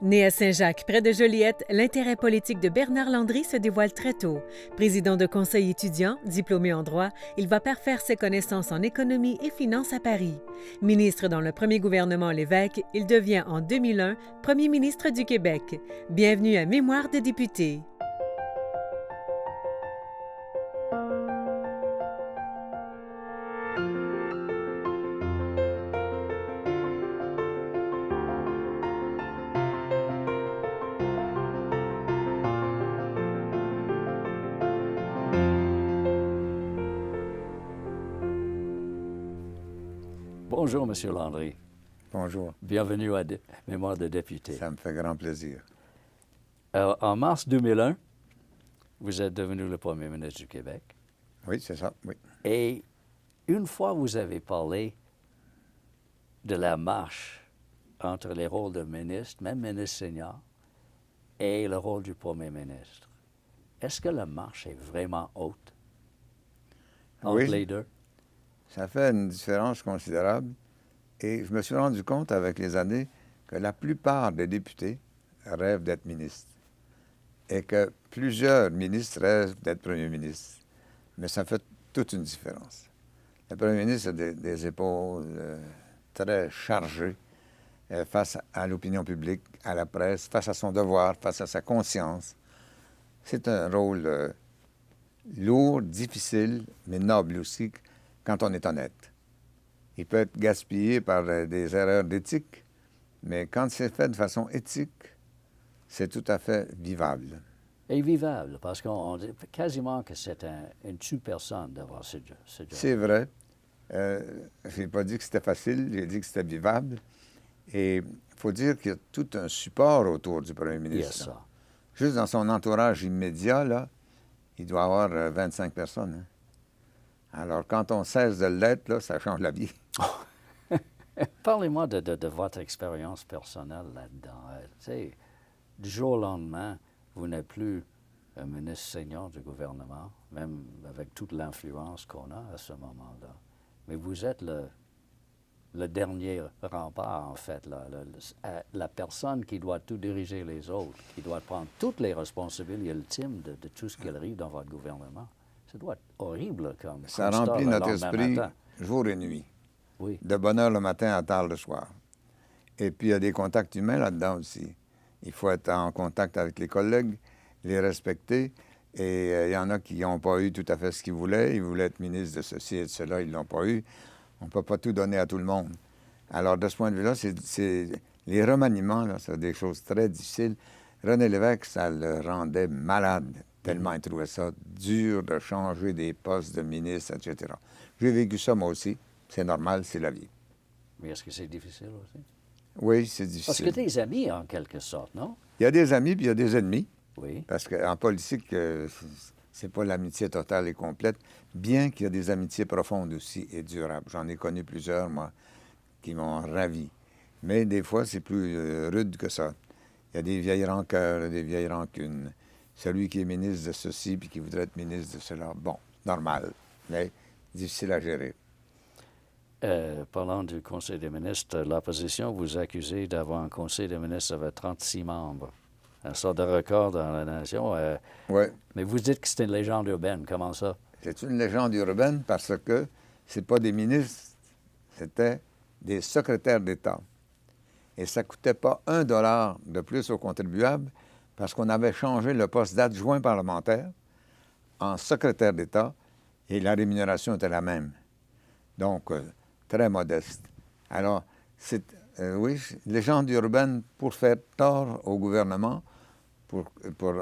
Né à Saint-Jacques, près de Joliette, l'intérêt politique de Bernard Landry se dévoile très tôt. Président de conseil étudiant, diplômé en droit, il va parfaire ses connaissances en économie et finances à Paris. Ministre dans le premier gouvernement Lévesque, il devient en 2001 premier ministre du Québec. Bienvenue à Mémoire de député. Bonjour, M. Landry. Bonjour. Bienvenue à Mémoire de député. Ça me fait grand plaisir. En mars 2001, vous êtes devenu le premier ministre du Québec. Oui, c'est ça, oui. Et une fois, vous avez parlé de la marche entre les rôles de ministre, même ministre senior, et le rôle du premier ministre. Est-ce que la marche est vraiment haute entre les deux? Ça fait une différence considérable. Et je me suis rendu compte avec les années que la plupart des députés rêvent d'être ministres et que plusieurs ministres rêvent d'être premier ministre. Mais ça fait toute une différence. Le premier ministre a des épaules très chargées face à l'opinion publique, à la presse, face à son devoir, face à sa conscience. C'est un rôle lourd, difficile, mais noble aussi, quand on est honnête. Il peut être gaspillé par des erreurs d'éthique, mais quand c'est fait de façon éthique, c'est tout à fait vivable. Et vivable, parce qu'on dit quasiment que c'est une tue-personne d'avoir ce job. C'est vrai. Je n'ai pas dit que c'était facile, j'ai dit que c'était vivable. Et il faut dire qu'il y a tout un support autour du premier ministre. Yes, ça. Juste dans son entourage immédiat, là, il doit avoir 25 personnes. Hein. Alors, quand on cesse de l'être, là, ça change la vie. Parlez-moi de votre expérience personnelle là-dedans. Tu sais, du jour au lendemain, vous n'êtes plus un ministre senior du gouvernement, même avec toute l'influence qu'on a à ce moment-là. Mais vous êtes le dernier rempart, en fait, la personne qui doit tout diriger les autres, qui doit prendre toutes les responsabilités ultimes de tout ce qui arrive dans votre gouvernement. Ça doit être horrible comme ça constat remplit le notre lendemain esprit matin. jour et nuit. Oui. De bonne heure le matin à tard le soir. Et puis, il y a des contacts humains là-dedans aussi. Il faut être en contact avec les collègues, les respecter. Et il y en a qui n'ont pas eu tout à fait ce qu'ils voulaient. Ils voulaient être ministres de ceci et de cela. Ils ne l'ont pas eu. On ne peut pas tout donner à tout le monde. Alors, de ce point de vue-là, les remaniements, là, c'est des choses très difficiles. René Lévesque, ça le rendait malade, tellement il trouvait ça dur de changer des postes de ministre, etc. J'ai vécu ça, moi aussi. C'est normal, c'est la vie. Mais est-ce que c'est difficile aussi? Oui, c'est difficile. Parce que des amis, en quelque sorte, non? Il y a des amis, puis il y a des ennemis. Oui. Parce qu'en politique, c'est pas l'amitié totale et complète, bien qu'il y a des amitiés profondes aussi et durables. J'en ai connu plusieurs, moi, qui m'ont ravi. Mais des fois, c'est plus rude que ça. Il y a des vieilles rancœurs, des vieilles rancunes. Celui qui est ministre de ceci puis qui voudrait être ministre de cela, bon, normal, mais difficile à gérer. Parlant du Conseil des ministres, l'opposition vous accuse d'avoir un Conseil des ministres avec 36 membres. Un sort de record dans la nation. Oui. Mais vous dites que c'est une légende urbaine. Comment ça? C'est une légende urbaine parce que c'est pas des ministres, c'était des secrétaires d'État. Et ça ne coûtait pas $1 de plus aux contribuables parce qu'on avait changé le poste d'adjoint parlementaire en secrétaire d'État et la rémunération était la même. Donc, très modeste. Alors, c'est, oui, légende urbaine pour faire tort au gouvernement, pour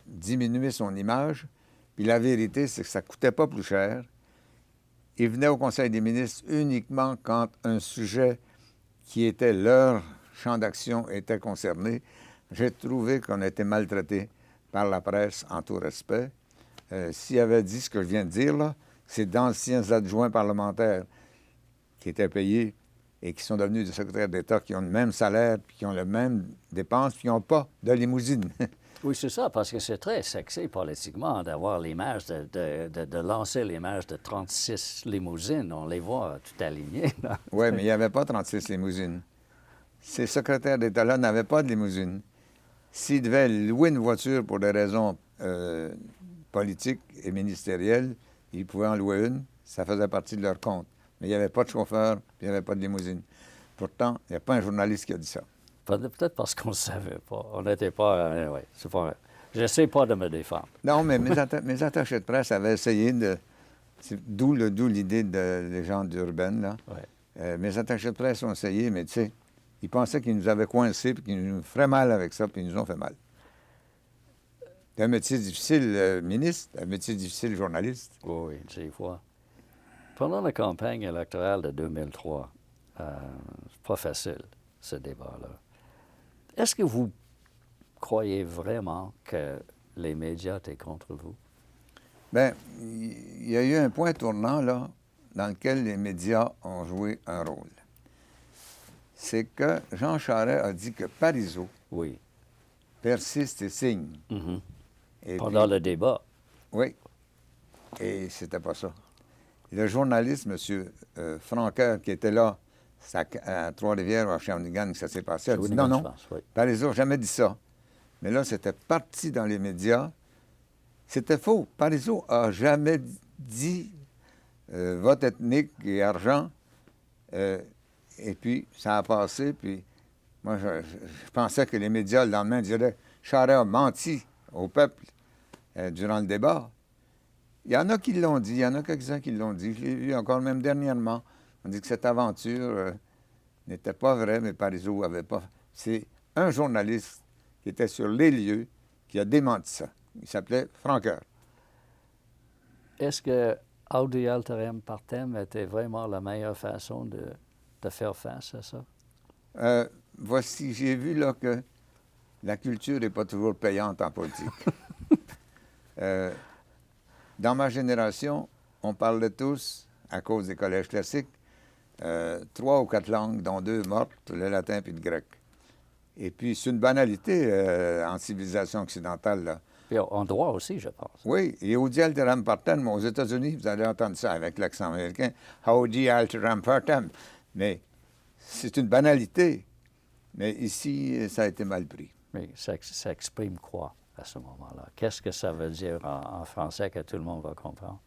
diminuer son image. Puis la vérité, c'est que ça ne coûtait pas plus cher. Ils venaient au Conseil des ministres uniquement quand un sujet qui était leur champ d'action était concerné. J'ai trouvé qu'on était maltraité par la presse en tout respect. S'il avait dit ce que je viens de dire, là, c'est d'anciens adjoints parlementaires qui étaient payés et qui sont devenus des secrétaires d'État qui ont le même salaire, puis qui ont les mêmes dépenses, puis qui n'ont pas de limousine. Oui, c'est ça, parce que c'est très sexy politiquement d'avoir l'image, de lancer l'image de 36 limousines. On les voit tout alignées. Oui, mais il n'y avait pas 36 limousines. ces secrétaires d'État-là n'avaient pas de limousine. S'ils devaient louer une voiture pour des raisons politiques et ministérielles, ils pouvaient en louer une. Ça faisait partie de leur compte. Mais il n'y avait pas de chauffeur, puis il n'y avait pas de limousine. Pourtant, il n'y a pas un journaliste qui a dit ça. Peut-être parce qu'on ne savait pas. On n'était pas... ouais, c'est pas... J'essaie pas de me défendre. Non, mais mes attachés de presse avaient essayé de... D'où l'idée de légende urbaine, là. Ouais. Mes attachés de presse ont essayé, mais tu sais, ils pensaient qu'ils nous avaient coincés, puis qu'ils nous feraient mal avec ça, puis ils nous ont fait mal. C'est un métier difficile, ministre, un métier difficile, journaliste. Oui, des fois. Pendant la campagne électorale de 2003, c'est pas facile, ce débat-là. Est-ce que vous croyez vraiment que les médias étaient contre vous? Bien, il y a eu un point tournant, là, dans lequel les médias ont joué un rôle. C'est que Jean Charest a dit que Parizeau Oui. persiste et signe. Mm-hmm. Et Pendant puis, le débat. oui. Et c'était pas ça. Le journaliste, M. Franqueur, qui était là à Trois-Rivières ou à Shawinigan, que ça s'est passé, a dit Shawinigan, non, je non, pense, oui. Parizeau n'a jamais dit ça. Mais là, c'était parti dans les médias. C'était faux. Parizeau n'a jamais dit vote ethnique et argent. Et puis, ça a passé. Puis, moi, je pensais que les médias, le lendemain, diraient Charest a menti au peuple durant le débat. Il y en a qui l'ont dit. Il y en a quelques-uns qui l'ont dit. Je l'ai vu encore même dernièrement. On dit que cette aventure n'était pas vraie, mais Parizeau avait pas... C'est un journaliste qui était sur les lieux qui a démenti ça. Il s'appelait Franqueur. Est-ce que Audi Alterem Partem était vraiment la meilleure façon de faire face à ça? Voici, j'ai vu là que la culture n'est pas toujours payante en politique. Dans ma génération, on parlait tous, à cause des collèges classiques, 3 ou 4 langues, dont 2 mortes, le latin puis le grec. Et puis, c'est une banalité en civilisation occidentale, là. Puis en droit aussi, je pense. Oui, et Audi Alteram Partem, aux États-Unis, vous allez entendre ça avec l'accent américain, Audi Alteram Partem. Mais c'est une banalité. Mais ici, ça a été mal pris. Mais ça exprime quoi à ce moment-là? Qu'est-ce que ça veut dire en français que tout le monde va comprendre?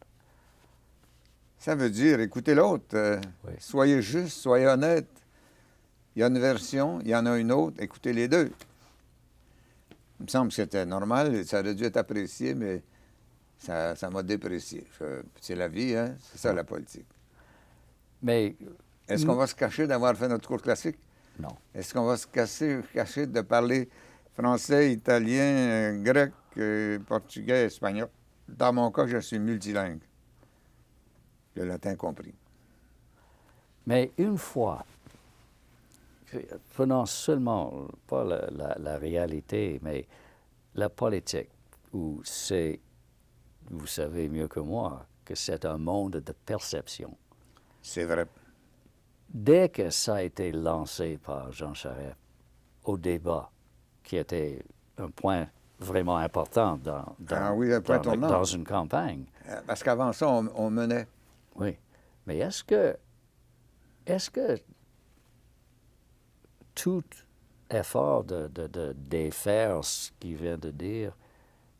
Ça veut dire, écoutez l'autre, Oui. soyez juste, soyez honnête. Il y a une version, il y en a une autre, écoutez les deux. Il me semble que c'était normal, ça aurait dû être apprécié, mais ça m'a déprécié. C'est la vie, hein? C'est ça la politique. Mais Est-ce qu'on va se cacher d'avoir fait notre cours classique? non. Est-ce qu'on va se cacher de parler français, italien, grec, portugais, espagnol? Dans mon cas, je suis multilingue. Le latin compris. Mais une fois, prenons seulement, pas la réalité, mais la politique, où c'est, vous savez mieux que moi, que c'est un monde de perception. C'est vrai. Dès que ça a été lancé par Jean Charest au débat, qui était un point vraiment important dans une campagne. Parce qu'avant ça, on menait. Oui. Mais est-ce que tout effort de défaire ce qu'il vient de dire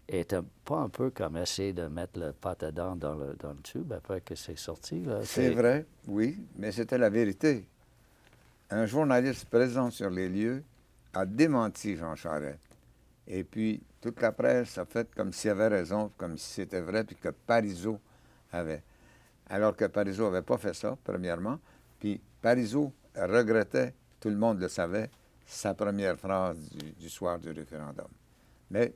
est pas un peu comme essayer de mettre le pâte à dents dans le tube après que c'est sorti? Là? C'est vrai, oui, mais c'était la vérité. Un journaliste présent sur les lieux a démenti Jean Charest. Et puis, toute la presse a fait comme s'il avait raison, comme si c'était vrai, puis que Parizeau avait. Alors que Parizeau n'avait pas fait ça, premièrement. Puis Parizeau regrettait, tout le monde le savait, sa première phrase du soir du référendum. Mais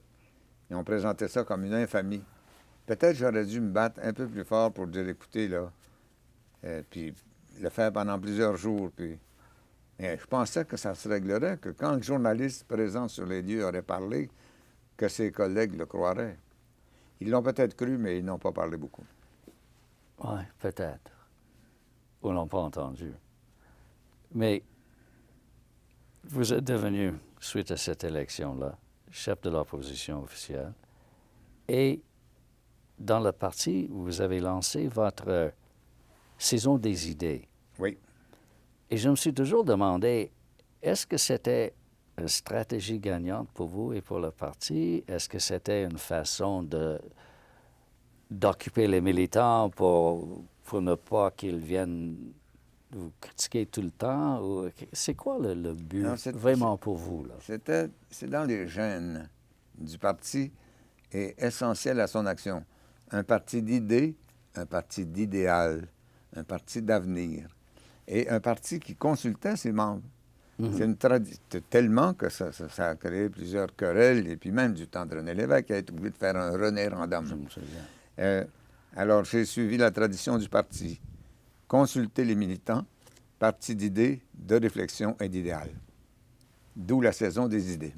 ils ont présenté ça comme une infamie. Peut-être j'aurais dû me battre un peu plus fort pour dire, écoutez, là, puis le faire pendant plusieurs jours. Puis je pensais que ça se réglerait, que quand le journaliste présent sur les lieux aurait parlé, que ses collègues le croiraient. Ils l'ont peut-être cru, mais ils n'ont pas parlé beaucoup. Oui, peut-être. Ou l'ont pas entendu. Mais vous êtes devenu, suite à cette élection-là, chef de l'opposition officielle. Et dans le parti, vous avez lancé votre saison des idées. Oui. Et je me suis toujours demandé, Est-ce que c'était une stratégie gagnante pour vous et pour le parti? Est-ce que c'était une façon d'occuper les militants pour ne pas qu'ils viennent vous critiquer tout le temps? Ou, c'est quoi le but Non, vraiment pour vous, là? C'est dans les gènes du parti et essentiel à son action. Un parti d'idées, un parti d'idéal, un parti d'avenir et un parti qui consultait ses membres. C'est une tradition tellement que ça a créé plusieurs querelles et puis même du temps de René Lévesque qui a été obligé de faire un référendum. Je me souviens. Alors, j'ai suivi la tradition du parti. Consulter les militants, parti d'idées, de réflexion et d'idéal. D'où la saison des idées.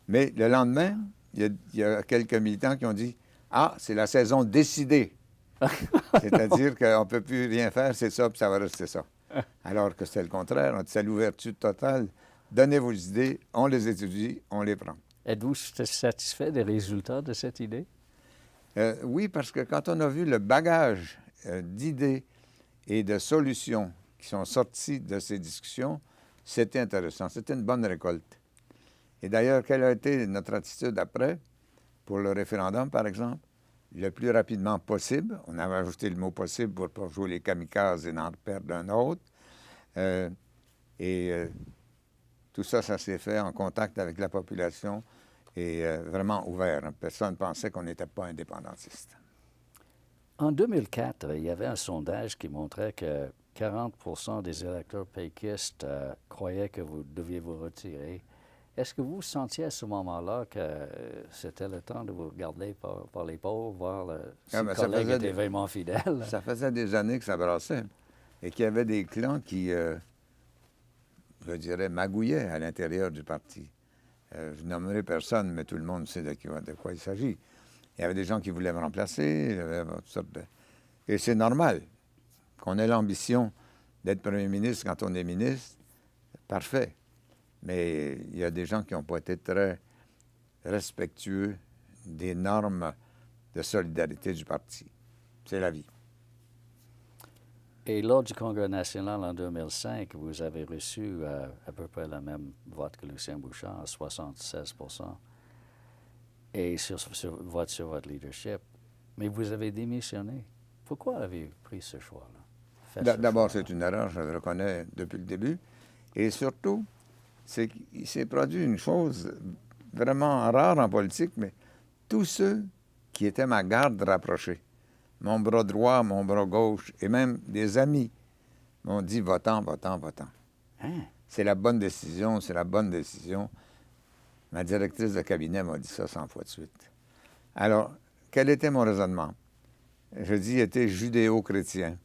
Mais le lendemain, il y a quelques militants qui ont dit « Ah, c'est la saison décidée. » C'est-à-dire qu'on ne peut plus rien faire, c'est ça, puis ça va rester ça. Alors que c'est le contraire, c'est l'ouverture totale. Donnez vos idées, on les étudie, on les prend. Êtes-vous satisfait des résultats de cette idée? Oui, parce que quand on a vu le bagage d'idées et de solutions qui sont sortis de ces discussions, c'était intéressant. C'était une bonne récolte. Et d'ailleurs, quelle a été notre attitude après, pour le référendum, par exemple? Le plus rapidement possible. On avait ajouté le mot possible pour ne pas jouer les kamikazes et n'en perdre un autre. Tout ça, ça s'est fait en contact avec la population et vraiment ouvert. Personne ne pensait qu'on n'était pas indépendantiste. En 2004, il y avait un sondage qui montrait que 40 des électeurs péquistes croyaient que vous deviez vous retirer. Est-ce que vous sentiez à ce moment-là que c'était le temps de vous regarder par l'épaule, voir si le collègue était vraiment fidèle? Ça faisait des années que ça brassait et qu'il y avait des clans qui, je dirais, magouillaient à l'intérieur du parti. Je nommerai personne, mais tout le monde sait de quoi il s'agit. Il y avait des gens qui voulaient me remplacer, il y avait toutes sortes de... Et c'est normal qu'on ait l'ambition d'être premier ministre quand on est ministre. Parfait. Mais il y a des gens qui n'ont pas été très respectueux des normes de solidarité du parti. C'est la vie. Et lors du Congrès national en 2005, vous avez reçu à peu près le même vote que Lucien Bouchard, 76 et sur votre leadership. Mais vous avez démissionné. Pourquoi avez-vous pris ce choix-là? D'abord, c'est une erreur, je le reconnais depuis le début. Et surtout, c'est qu'il s'est produit une chose vraiment rare en politique, mais tous ceux qui étaient ma garde rapprochée, mon bras droit, mon bras gauche, et même des amis, m'ont dit « votant, votant, votant Hein? ». C'est la bonne décision, c'est la bonne décision. Ma directrice de cabinet m'a dit ça 100 fois de suite. Alors, quel était mon raisonnement? Je dis, était judéo-chrétien.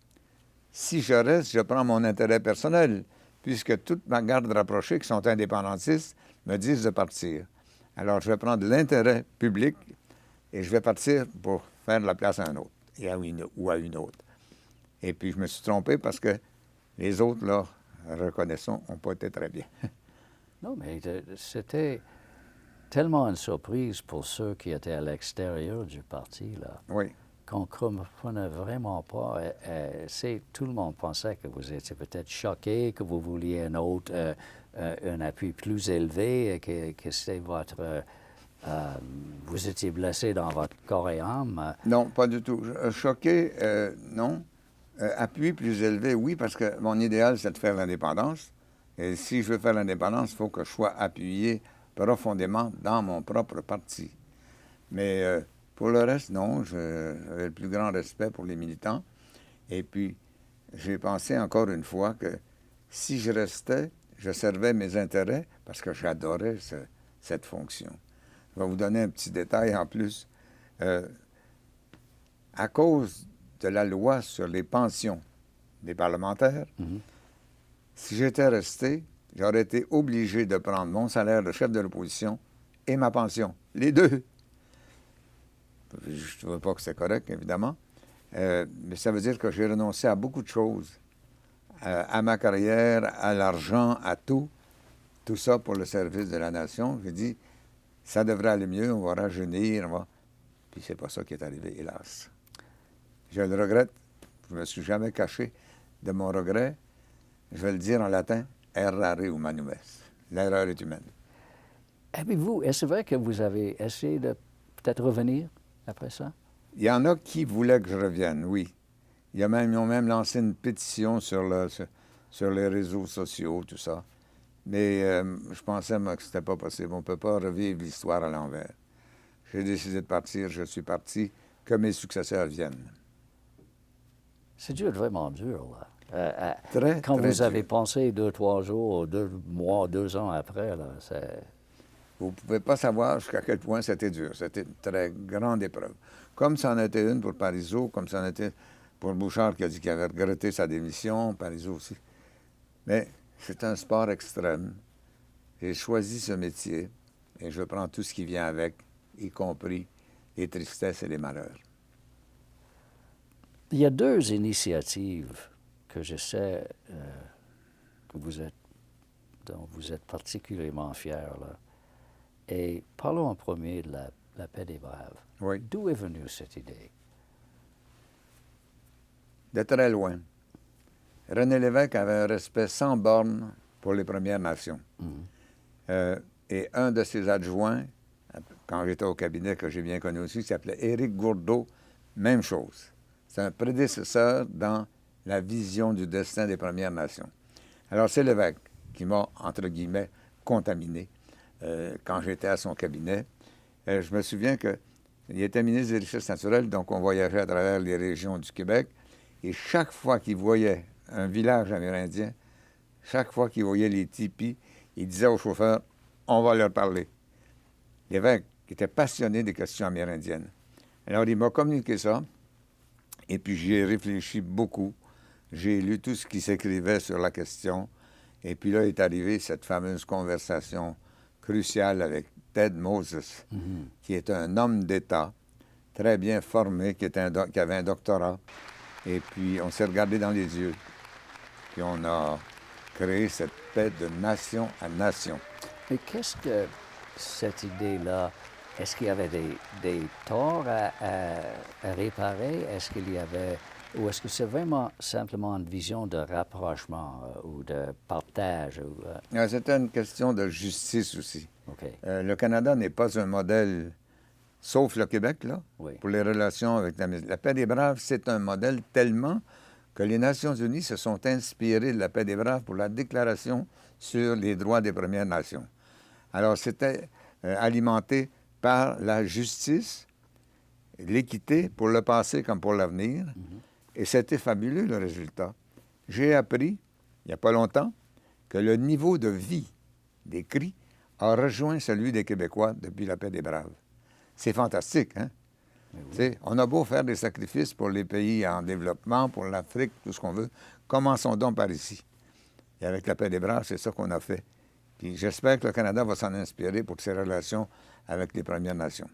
Si je reste, je prends mon intérêt personnel, puisque toute ma garde rapprochée, qui sont indépendantistes, me disent de partir. Alors, je vais prendre l'intérêt public et je vais partir pour faire la place à un autre ou à une autre. Et puis, je me suis trompé parce que les autres, là, reconnaissons, n'ont pas été très bien. Non, mais c'était tellement une surprise pour ceux qui étaient à l'extérieur du parti, là. Oui. Qu'on ne comprenait vraiment pas. Tout le monde pensait que vous étiez peut-être choqué, que vous vouliez un appui plus élevé, que c'était votre... vous étiez blessé dans votre corps et âme. Non, pas du tout. Choqué, non. Appui plus élevé, oui, parce que mon idéal, c'est de faire l'indépendance. Et si je veux faire l'indépendance, il faut que je sois appuyé profondément dans mon propre parti. Mais pour le reste, non, j'avais le plus grand respect pour les militants. Et puis, j'ai pensé encore une fois que si je restais, je servais mes intérêts parce que j'adorais cette fonction. Je vais vous donner un petit détail en plus. À cause de la loi sur les pensions des parlementaires, si j'étais resté, j'aurais été obligé de prendre mon salaire de chef de l'opposition et ma pension, les deux. Je ne trouve pas que c'est correct, évidemment, mais ça veut dire que j'ai renoncé à beaucoup de choses, à ma carrière, à l'argent, à tout ça pour le service de la nation. J'ai dit, ça devrait aller mieux, on va rajeunir, Puis c'est pas ça qui est arrivé, hélas. Je le regrette, je ne me suis jamais caché de mon regret. Je vais le dire en latin, errare humanum est. L'erreur est humaine. Avez-vous, est-ce vrai que vous avez essayé de peut-être revenir après ça? Il y en a qui voulaient que je revienne, oui. Ils ont même lancé une pétition sur les réseaux sociaux, tout ça. Mais je pensais, moi, que c'était pas possible. On ne peut pas revivre l'histoire à l'envers. J'ai décidé de partir, je suis parti, que mes successeurs viennent. C'est dur, vraiment dur, là. Très, Quand très vous avez dur. pensé 2-3 jours, 2 mois, 2 ans après, là, c'est... Vous ne pouvez pas savoir jusqu'à quel point c'était dur. C'était une très grande épreuve. Comme ça en était une pour Parizeau, comme ça en était pour Bouchard qui a dit qu'il avait regretté sa démission, Parizeau aussi. Mais c'est un sport extrême. J'ai choisi ce métier et je prends tout ce qui vient avec, y compris les tristesses et les malheurs. Il y a 2 initiatives que je sais dont vous êtes particulièrement fiers, là. Et parlons en premier de la paix des Braves. Oui. D'où est venue cette idée? De très loin. René Lévesque avait un respect sans borne pour les Premières Nations. Et un de ses adjoints, quand j'étais au cabinet, que j'ai bien connu aussi, s'appelait Éric Gourdeau, même chose. C'est un prédécesseur dans la vision du destin des Premières Nations. Alors, c'est Lévesque qui m'a, entre guillemets, contaminé quand j'étais à son cabinet. Je me souviens qu'il était ministre des Richesses naturelles, donc on voyageait à travers les régions du Québec, et chaque fois qu'il voyait un village amérindien, chaque fois qu'il voyait les tipis, il disait au chauffeur, « On va leur parler ». L'évêque était passionné des questions amérindiennes. Alors, il m'a communiqué ça, et puis j'y ai réfléchi beaucoup. J'ai lu tout ce qui s'écrivait sur la question, et puis là est arrivée cette fameuse conversation cruciale avec Ted Moses, qui est un homme d'État, très bien formé, qui avait un doctorat. Et puis, on s'est regardé dans les yeux. Puis, on a créé cette paix de nation à nation. Mais qu'est-ce que cette idée-là, est-ce qu'il y avait des torts à réparer? Est-ce qu'il y avait... Ou est-ce que c'est vraiment simplement une vision de rapprochement ou de partage? C'était une question de justice aussi. OK. Le Canada n'est pas un modèle, sauf le Québec, là, Oui. pour les relations avec la paix des Braves, c'est un modèle tellement que les Nations unies se sont inspirées de la paix des Braves pour la Déclaration sur les droits des Premières Nations. Alors, c'était alimenté par la justice, l'équité pour le passé comme pour l'avenir. Et c'était fabuleux, le résultat. J'ai appris, il n'y a pas longtemps, que le niveau de vie des Cris a rejoint celui des Québécois depuis la paix des Braves. C'est fantastique, hein? Oui. On a beau faire des sacrifices pour les pays en développement, pour l'Afrique, tout ce qu'on veut. Commençons donc par ici. Et avec la paix des Braves, c'est ça qu'on a fait. Puis j'espère que le Canada va s'en inspirer pour ses relations avec les Premières Nations.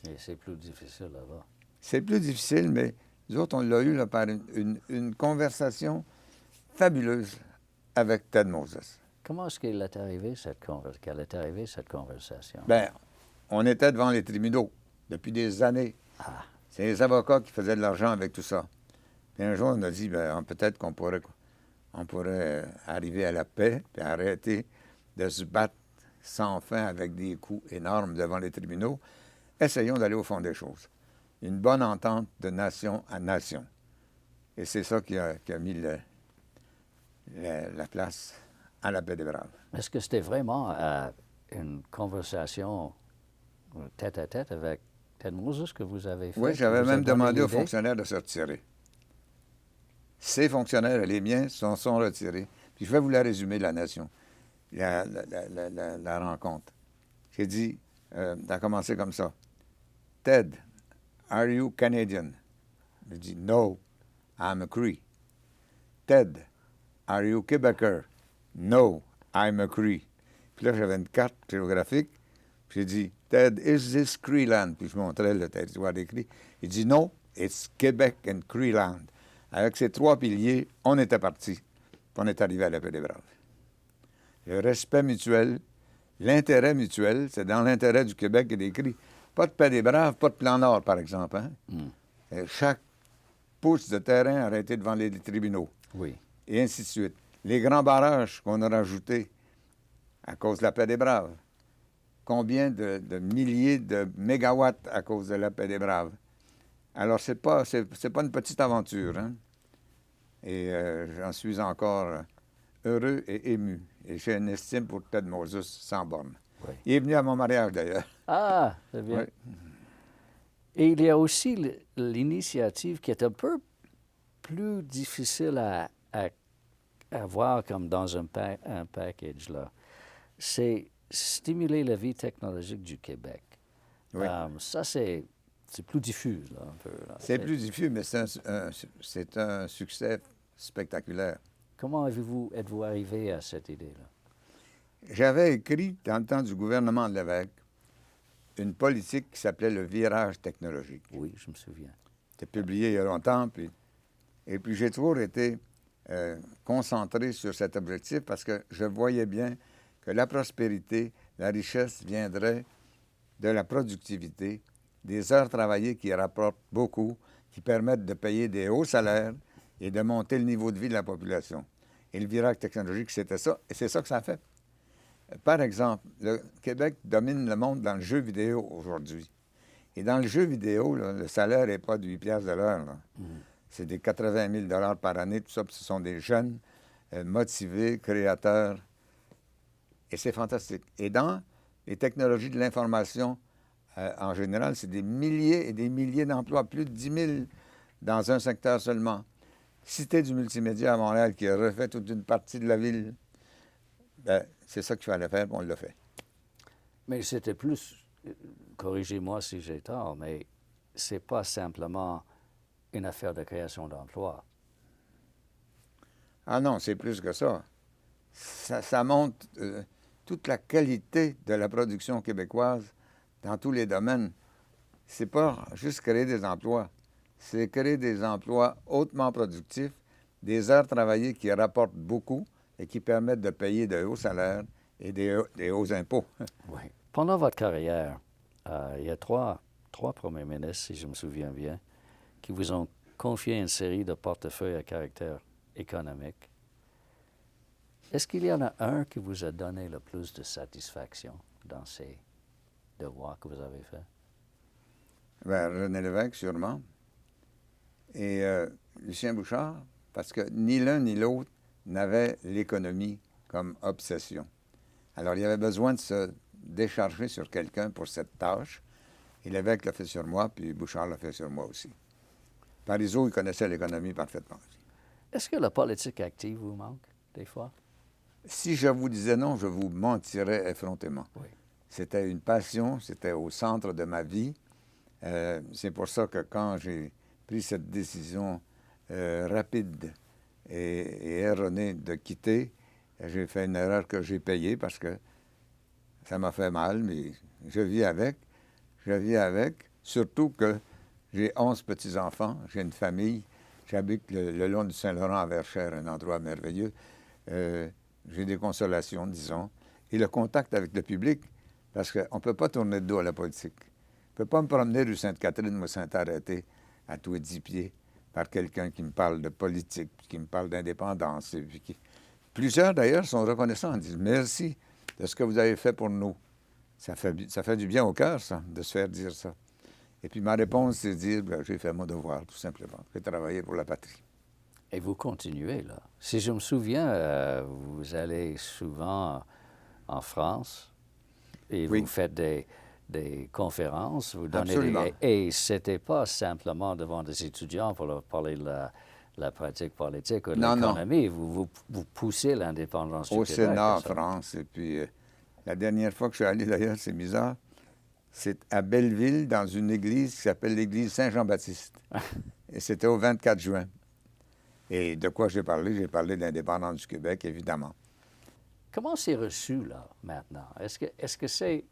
Et c'est plus difficile là-bas. C'est plus difficile, mais nous autres, on l'a eu là, par une conversation fabuleuse avec Ted Moses. Comment est-ce qu'elle est arrivée, cette conversation? Bien, on était devant les tribunaux depuis des années. Ah. C'est les avocats qui faisaient de l'argent avec tout ça. Puis un jour, on a dit, bien, peut-être qu'on pourrait arriver à la paix puis arrêter de se battre sans fin avec des coups énormes devant les tribunaux. Essayons d'aller au fond des choses. Une bonne entente de nation à nation. Et c'est ça qui a mis la place à la paix des Braves. Est-ce que c'était vraiment une conversation tête-à-tête avec Ted Moses que vous avez fait? Oui, j'avais même demandé aux fonctionnaires de se retirer. Ces fonctionnaires et les miens sont retirés. Puis je vais vous la résumer, la nation, la rencontre. J'ai dit, ça a commencé comme ça. Ted, are you Canadian? J'ai dit, no, I'm a Cree. Ted, are you Québécois? No, I'm a Cree. Puis là, j'avais une carte géographique. Puis j'ai dit, Ted, is this Creeland? Puis je montrais le territoire des Cris. Il dit, no, it's Québec and Creeland. Avec ces 3 piliers, on était partis. Puis on est arrivé à la paix des Braves. Le respect mutuel, l'intérêt mutuel, c'est dans l'intérêt du Québec et des Cris. Pas de paix des Braves, pas de plan Nord, par exemple. Hein? Chaque pouce de terrain arrêté devant les tribunaux. Oui. Et ainsi de suite. Les grands barrages qu'on a rajoutés à cause de la paix des Braves. Combien de milliers de mégawatts à cause de la paix des Braves. Alors, c'est pas une petite aventure, hein? Et j'en suis encore heureux et ému. Et j'ai une estime pour Ted Moses sans borne. Oui. Il est venu à mon mariage, d'ailleurs. Ah, c'est bien. Oui. Et il y a aussi l'initiative qui est un peu plus difficile à voir comme dans un package, là. C'est stimuler la vie technologique du Québec. Oui. Ça, c'est plus diffus, là, un peu. Là. C'est plus diffus, mais c'est un succès spectaculaire. Comment êtes-vous arrivé à cette idée-là? J'avais écrit, dans le temps du gouvernement de Lévesque, une politique qui s'appelait le virage technologique. Oui, je me souviens. C'était publié il y a longtemps, et puis j'ai toujours été concentré sur cet objectif parce que je voyais bien que la prospérité, la richesse viendrait de la productivité, des heures travaillées qui rapportent beaucoup, qui permettent de payer des hauts salaires et de monter le niveau de vie de la population. Et le virage technologique, c'était ça, et c'est ça que ça fait. Par exemple, le Québec domine le monde dans le jeu vidéo aujourd'hui. Et dans le jeu vidéo, là, le salaire n'est pas de 8 piastres de l'heure. C'est des 80 000 par année, tout ça. Puis ce sont des jeunes motivés, créateurs. Et c'est fantastique. Et dans les technologies de l'information, en général, c'est des milliers et des milliers d'emplois, plus de 10 000 dans un secteur seulement. Cité du multimédia à Montréal, qui a refait toute une partie de la ville, bien, c'est ça qu'il fallait faire, on l'a fait. Mais c'était plus, corrigez-moi si j'ai tort, mais c'est pas simplement une affaire de création d'emplois. Ah non, c'est plus que ça. Ça montre toute la qualité de la production québécoise dans tous les domaines. C'est pas juste créer des emplois, c'est créer des emplois hautement productifs, des heures travaillées qui rapportent beaucoup et qui permettent de payer de hauts salaires et des hauts impôts. Oui. Pendant votre carrière, il y a trois premiers ministres, si je me souviens bien, qui vous ont confié une série de portefeuilles à caractère économique. Est-ce qu'il y en a un qui vous a donné le plus de satisfaction dans ces devoirs que vous avez faits? Bien, René Lévesque, sûrement. Et Lucien Bouchard, parce que ni l'un ni l'autre n'avait l'économie comme obsession. Alors, il y avait besoin de se décharger sur quelqu'un pour cette tâche. Et Lévesque l'a fait sur moi, puis Bouchard l'a fait sur moi aussi. Parizeau, il connaissait l'économie parfaitement. Est-ce que la politique active vous manque, des fois? Si je vous disais non, je vous mentirais effrontément. Oui. C'était une passion, c'était au centre de ma vie. C'est pour ça que quand j'ai pris cette décision rapide et erronée de quitter, j'ai fait une erreur que j'ai payée parce que ça m'a fait mal, mais je vis avec. Je vis avec, surtout que j'ai 11 petits-enfants, j'ai une famille, j'habite le long du Saint-Laurent à Verchères, un endroit merveilleux. J'ai des consolations, disons, et le contact avec le public, parce qu'on ne peut pas tourner le dos à la politique. Je ne peux pas me promener rue Sainte-Catherine, me sentir arrêté à tous les 10 pieds par quelqu'un qui me parle de politique, qui me parle d'indépendance. Plusieurs, d'ailleurs, sont reconnaissants, ils disent « Merci de ce que vous avez fait pour nous ». Ça fait du bien au cœur, ça, de se faire dire ça. Et puis ma réponse, c'est de dire « J'ai fait mon devoir, tout simplement. J'ai travaillé pour la patrie ». Et vous continuez, là. Si je me souviens, vous allez souvent en France et Oui. vous faites des conférences, vous donnez Absolument. Et c'était pas simplement devant des étudiants pour leur parler de la pratique politique ou de Non, non. l'économie. Vous poussez l'indépendance du Au Québec. Sénat, en c'est ça? France. Et puis, la dernière fois que je suis allé, d'ailleurs, c'est bizarre, c'est à Belleville, dans une église qui s'appelle l'église Saint-Jean-Baptiste. Et c'était au 24 juin. Et de quoi j'ai parlé? J'ai parlé de l'indépendance du Québec, évidemment. Comment c'est reçu, là, maintenant? Est-ce que c'est,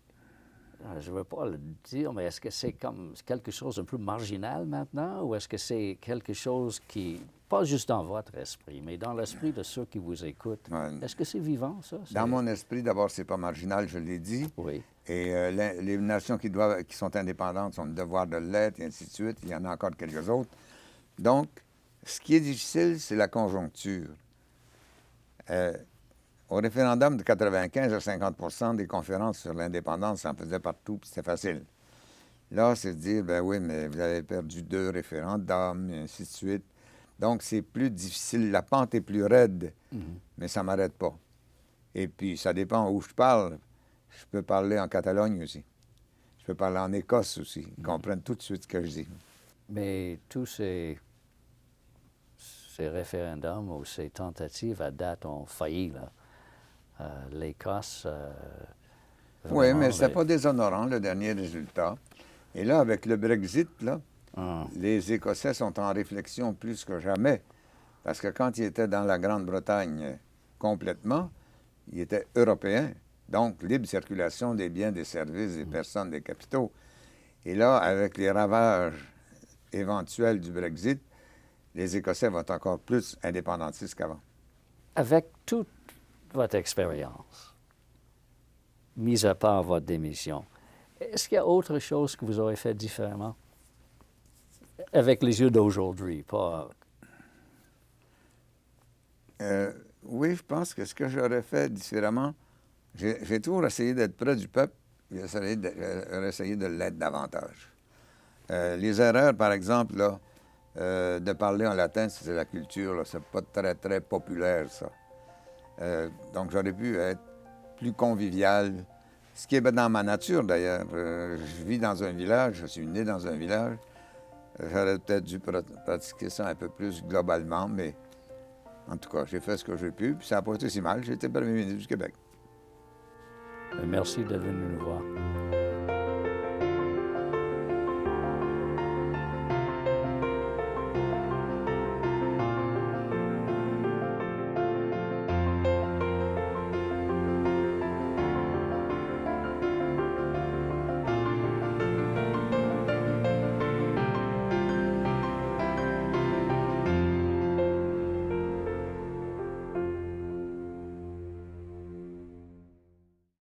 je ne veux pas le dire, mais est-ce que c'est comme quelque chose un peu marginal maintenant, ou est-ce que c'est quelque chose qui, pas juste dans votre esprit, mais dans l'esprit de ceux qui vous écoutent, Ouais. est-ce que c'est vivant, ça? Dans mon esprit, d'abord, c'est pas marginal, je l'ai dit. Oui. Et les nations qui sont indépendantes ont le devoir de l'être, et ainsi de suite. Il y en a encore quelques autres. Donc, ce qui est difficile, c'est la conjoncture. Au référendum de 95, à 50 des conférences sur l'indépendance, ça en faisait partout, puis c'était facile. Là, c'est de dire, ben oui, mais vous avez perdu 2 référendums, et ainsi de suite. Donc, c'est plus difficile. La pente est plus raide, mais ça ne m'arrête pas. Et puis, ça dépend où je parle. Je peux parler en Catalogne aussi. Je peux parler en Écosse aussi. Ils comprennent tout de suite ce que je dis. Mais tous ces référendums ou ces tentatives à date ont failli, là. L'Écosse... Oui, mais ce c'était n'est pas déshonorant, le dernier résultat. Et là, avec le Brexit, là, les Écossais sont en réflexion plus que jamais. Parce que quand ils étaient dans la Grande-Bretagne complètement, ils étaient européens. Donc, libre circulation des biens, des services, des personnes, des capitaux. Et là, avec les ravages éventuels du Brexit, les Écossais vont être encore plus indépendantistes qu'avant. Avec toute votre expérience, mis à part votre démission, est-ce qu'il y a autre chose que vous aurez fait différemment? Avec les yeux d'aujourd'hui, pas... Oui, je pense que ce que j'aurais fait différemment, j'ai toujours essayé d'être près du peuple, et j'aurais essayé de l'être davantage. Les erreurs, par exemple, là, de parler en latin, c'est la culture, c'est pas très, très populaire, ça. Donc, j'aurais pu être plus convivial, ce qui est dans ma nature, d'ailleurs. Je vis dans un village, je suis né dans un village. J'aurais peut-être dû pratiquer ça un peu plus globalement, mais en tout cas, j'ai fait ce que j'ai pu, puis ça n'a pas été si mal. J'ai été premier ministre du Québec. Merci d'être venu nous voir.